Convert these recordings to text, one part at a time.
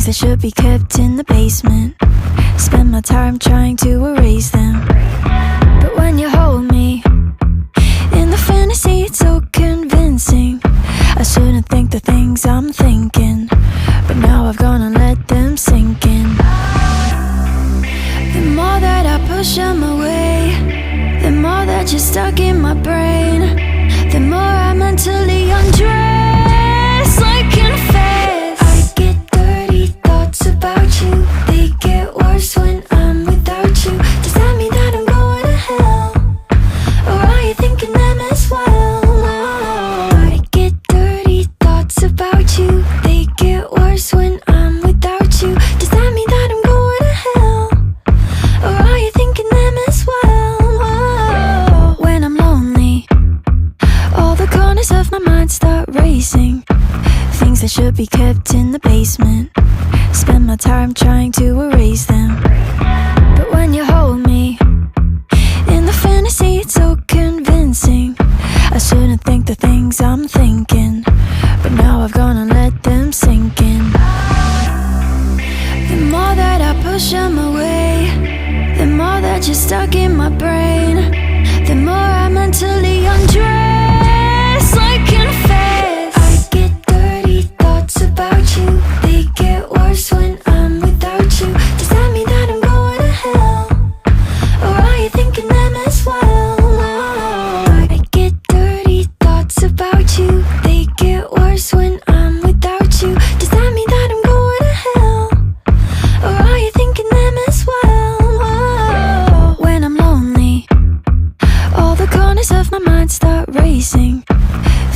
Things that should be kept in the basement. Spend my time trying to erase them. But when you hold me in the fantasy, it's so convincing. I shouldn't think the things I'm thinking, but now I've gone and let them sink in. The more that I push them away, the more that you're stuck in my brain, the more I mentally undress like in faith. I get dirty thoughts about you. They get worse when I'm without you. Does that mean that I'm going to hell? Or are you thinking them as well? I get dirty thoughts about you. They get worse when I'm without you. Does that mean that I'm going to hell? Or are you thinking them as well? When I'm lonely, all the corners of my mind start racing. Things that should be kept in the basement. Spend my time trying to erase them. But when you hold me in the fantasy, it's so convincing. I shouldn't think the things I'm thinking, but now I've gone and let them sink in. The more that I push them away, the more that you're stuck in my brain, the more I mentally undress like in faith. I get dirty thoughts about you. They get worse when I'm without you. Does that mean that I'm going to hell? Or are you thinking them as well? I get dirty thoughts about you. They get worse when I'm without you. Does that mean that I'm going to hell? Or are you thinking them as well? When I'm lonely, all the corners of my mind start racing.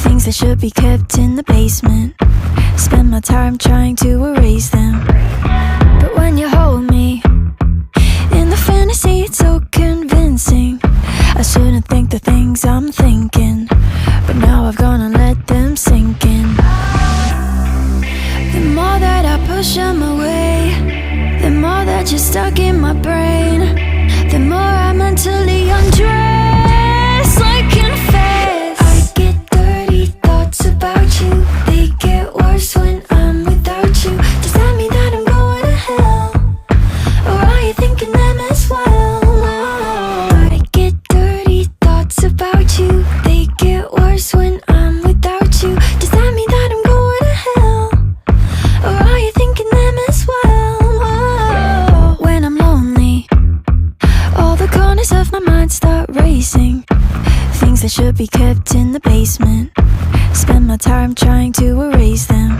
Things that should be kept in the basement. Spend my time trying to erase them. But when you hold me in the fantasy, it's so convincing. I shouldn't think the things I'm thinking, but now I've gone and let them sink in. The more that I push them away, the more that you're stuck in my brain, the more I mentally undress like in faith. I get dirty thoughts about you. They get worse when I'm without you. Does that mean that I'm going to hell? Or are you thinking them as well? I get dirty thoughts about you. They get worse when I'm without you. Does that mean that I'm going to hell? Or are you thinking them as well? When I'm lonely, all the corners of my mind start racing. Things that should be kept in the basement. Spend my time trying to erase them.